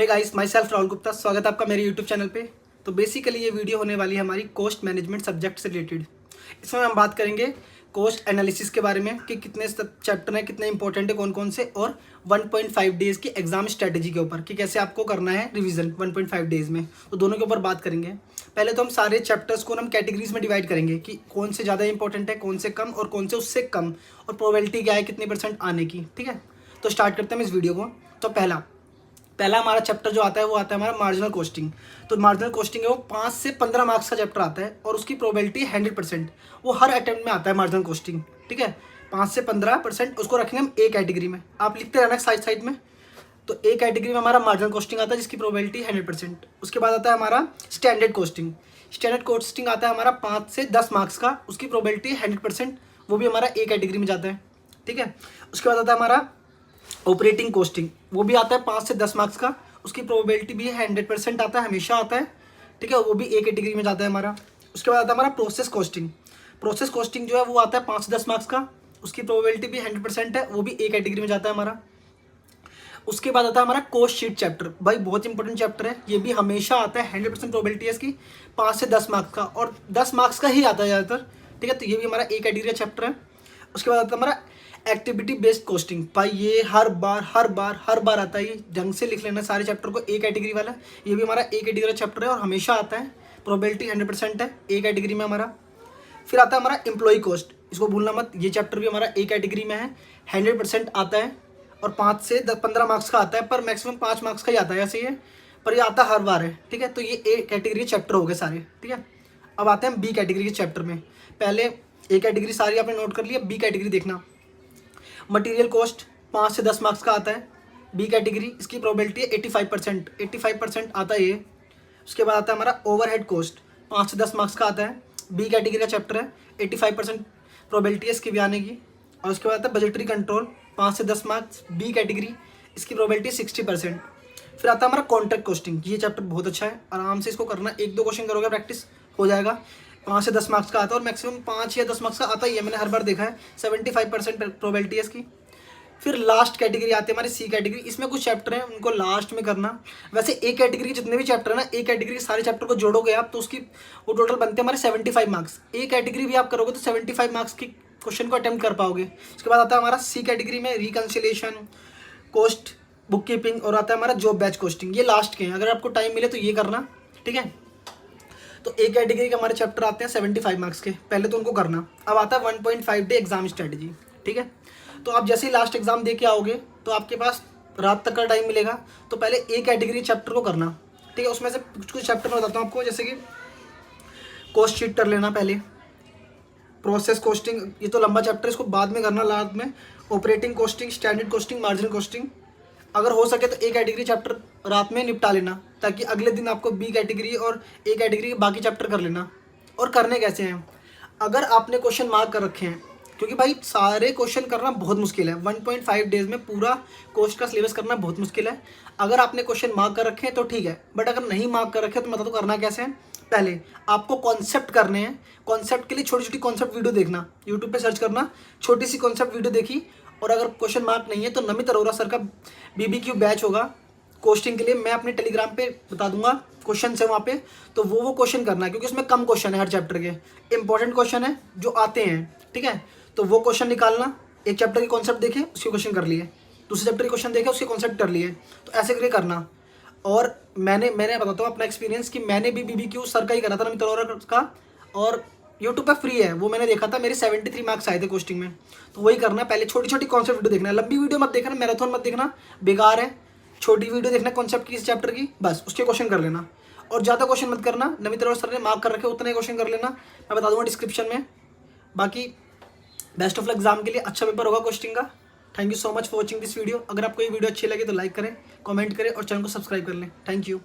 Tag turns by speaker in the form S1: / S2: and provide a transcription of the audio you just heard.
S1: Hey guys, my self Rahul Gupta. स्वागत है आपका मेरे यूट्यूब चैनल पे। तो बेसिकली ये वीडियो होने वाली है हमारी कॉस्ट मैनेजमेंट सब्जेक्ट से रिलेटेड। इसमें हम बात करेंगे कॉस्ट एनालिसिस के बारे में कि कितने चैप्टर हैं, कितने इंपॉर्टेंट है, कौन कौन से, और 1.5 डेज़ की एग्जाम स्ट्रेटेजी के ऊपर कि कैसे आपको करना है रिवीजन 1.5 डेज़ में। तो दोनों के ऊपर बात करेंगे। पहले तो हम सारे चैप्टर्स को हम कैटेगरीज में डिवाइड करेंगे कि कौन से ज़्यादा इंपॉर्टेंट है, कौन से कम, और कौन से उससे कम, और प्रोबेबिलिटी क्या है कितने % आने की। ठीक है, तो स्टार्ट करते हैं इस वीडियो को। तो पहला हमारा चैप्टर जो आता है वो आता है हमारा मार्जिनल कॉस्टिंग। तो मार्जिनल कॉस्टिंग है वो 5 से 15 मार्क्स का चैप्टर आता है और उसकी प्रोबेबिलिटी 100%। वो हर अटेम्प्ट में आता है मार्जिनल कॉस्टिंग। ठीक है, 5 से 15% उसको रखेंगे हम ए कैटेगरी में। आप लिखते रहना साइड में। तो ए कैटेगरी में हमारा मार्जिनल कॉस्टिंग आता है जिसकी प्रोबेबिलिटी 100%। उसके बाद आता है हमारा स्टैंडर्ड कॉस्टिंग। स्टैंडर्ड कॉस्टिंग आता है हमारा 5 से 10 मार्क्स का, उसकी प्रोबेबिलिटी 100%। वो भी हमारा ए कैटेगरी में जाता है। ठीक है, उसके बाद आता है हमारा ऑपरेटिंग कॉस्टिंग। वो भी आता है 5 से 10 मार्क्स का, उसकी प्रोबेबिलिटी भी 100% आता है, हमेशा आता है। ठीक है, वो भी ए कैटेगरी में जाता है हमारा। उसके बाद आता है हमारा प्रोसेस कॉस्टिंग। प्रोसेस कॉस्टिंग जो है वो आता है 5 से 10 मार्क्स का, उसकी प्रोबेबिलिटी भी 100% है, वो भी ए कैटेगरी में जाता है हमारा। उसके बाद आता है हमारा कॉस्ट शीट चैप्टर। भाई बहुत इंपॉर्टेंट चैप्टर है, ये भी हमेशा आता है, 100% प्रोबेबिलिटी है इसकी 5 से 10 मार्क्स का, और 10 मार्क्स का ही आता है ज़्यादातर। ठीक है, तो ये भी हमारा ए कैटेगरी का चैप्टर है। उसके बाद आता है हमारा एक्टिविटी बेस्ड कॉस्टिंग। भाई ये हर बार आता है, ये ढंग से लिख लेना सारे चैप्टर को। ए कैटेगरी वाला ये भी हमारा ए कैटेगरी का चैप्टर है और हमेशा आता है, प्रोबेबिलिटी 100% है, ए कैटेगरी में हमारा। फिर आता है हमारा एम्प्लॉय कॉस्ट, इसको भूलना मत, ये चैप्टर भी हमारा ए कैटेगरी में है, 100% आता है और 5 से 15 मार्क्स का आता है, पर मैक्सिमम 5 मार्क्स का ही आता है ऐसे ही है, पर ये आता हर बार है। ठीक है, तो ये ए कैटेगरी चैप्टर हो गए सारे। ठीक है, अब आते हैं बी कैटेगरी के चैप्टर में। पहले ए कैटेगरी सारी आपने नोट कर लिया, बी कैटेगरी देखना। मटेरियल कॉस्ट 5 से 10 मार्क्स का आता है, बी कैटेगरी, इसकी प्रोबेबिलिटी है 85% आता है ये। उसके बाद आता है हमारा ओवरहेड कॉस्ट, 5 से 10 मार्क्स का आता है, बी कैटेगरी का चैप्टर है, 85% प्रोबेबिलिटी है इसकी भी आने की। और उसके बाद आता है बजटरी कंट्रोल, 5 से 10 मार्क्स, बी कैटेगरी, इसकी प्रोबेबिलिटी 60%। फिर आता है हमारा कॉन्ट्रैक्ट कॉस्टिंग। ये चैप्टर बहुत अच्छा है, आराम से इसको करना, 1-2 क्वेश्चन करोगे प्रैक्टिस हो जाएगा। 5 से 10 मार्क्स का आता है और मैक्सिमम 5 या 10 मार्क्स का आता ही है, मैंने हर बार देखा है, 75% प्रोबेबिलिटी है इसकी। फिर लास्ट कैटेगरी आती है हमारी सी कैटेगरी। इसमें कुछ चैप्टर हैं उनको लास्ट में करना। वैसे ए कैटेगरी के जितने भी चैप्टर है ना, ए कैटेगरी के सारे चैप्टर को जोड़ोगे आप तो उसकी वो टोटल बनते हैं हमारे 75 मार्क्स। ए कैटेगरी भी आप करोगे तो 75 मार्क्स की क्वेश्चन को अटेम्प्ट कर पाओगे। उसके बाद आता है हमारा सी कैटेगरी में रिकन्सिलेशन, कॉस्ट, बुक कीपिंग, और आता है हमारा जॉब बैच कॉस्टिंग। ये लास्ट के हैं, अगर आपको टाइम मिले तो ये करना। ठीक है, तो ए कैटेगरी के हमारे चैप्टर आते हैं 75 मार्क्स के, पहले तो उनको करना। अब आता है 1.5 डे एग्जाम स्ट्रेटेजी। ठीक है, तो आप जैसे ही लास्ट एग्जाम दे के आओगे तो आपके पास रात तक का टाइम मिलेगा, तो पहले ए कैटेगरी चैप्टर को करना। ठीक है, उसमें से कुछ चैप्टर मैं बताता हूँ आपको, जैसे कि कॉस्ट शीट कर लेना पहले, प्रोसेस कॉस्टिंग, ये तो लंबा चैप्टर है, इसको बाद में करना लास्ट में। Operating costing, standard costing, marginal costing. अगर हो सके तो ए कैटेगरी चैप्टर रात में निपटा लेना, ताकि अगले दिन आपको बी कैटेगरी और ए कैटेगरी के बाकी चैप्टर कर लेना। और करने कैसे हैं, अगर आपने क्वेश्चन मार्क कर रखे हैं, क्योंकि भाई सारे क्वेश्चन करना बहुत मुश्किल है, 1.5 डेज में पूरा कोर्स का सिलेबस करना बहुत मुश्किल है। अगर आपने क्वेश्चन मार्क कर रखे हैं तो ठीक है, बट अगर नहीं मार्क कर रखे हैं तो मतलब तो करना कैसे है। पहले आपको कॉन्सेप्ट करने हैं, कॉन्सेप्ट के लिए छोटी छोटी कॉन्सेप्ट वीडियो देखना, यूट्यूब पे सर्च करना, छोटी सी कॉन्सेप्ट वीडियो देखी। और अगर क्वेश्चन मार्क नहीं है तो नमित अरोरा सर का BBQ बैच होगा कोस्टिंग के लिए, मैं अपने टेलीग्राम पे बता दूंगा क्वेश्चन है वहाँ पे, तो वो क्वेश्चन करना है, क्योंकि उसमें कम क्वेश्चन है हर चैप्टर के, इंपॉर्टेंट क्वेश्चन है जो आते हैं। ठीक है, तो वो क्वेश्चन निकालना, एक चैप्टर की कॉन्सेप्ट देखे उसके क्वेश्चन कर लिए, दूसरे चैप्टर के क्वेश्चन देखे उसके कॉन्सेप्ट कर लिए, तो ऐसे करके करना। और मैंने बताता हूँ अपना एक्सपीरियंस कि मैंने भी BBQ सर का ही करा था, नमित अरोरा का, और यूट्यूब पे फ्री है, वो मैंने देखा था, मेरे 73 मार्क्स आए थे कोस्टिंग में। तो वही करना, पहले छोटी छोटी कॉन्सेप्ट वीडियो देखना, लंबी वीडियो मत देखना, मैराथन मत देखना, बेकार है। छोटी वीडियो देखना कॉन्सेप्ट की, इस चैप्टर की, बस उसके क्वेश्चन कर लेना। और ज़्यादा क्वेश्चन मत करना, नमित अरोरा सर ने मार्क कर रखे उतने क्वेश्चन कर लेना, मैं बता दूंगा डिस्क्रिप्शन में। बाकी बेस्ट ऑफ लक एग्जाम के लिए, अच्छा पेपर होगा कोस्टिंग का। Thank you so much for watching this video. अगर आपको ये वीडियो अच्छी लगे तो लाइक करें, कमेंट करें और चैनल को सब्सक्राइब कर लें। Thank you.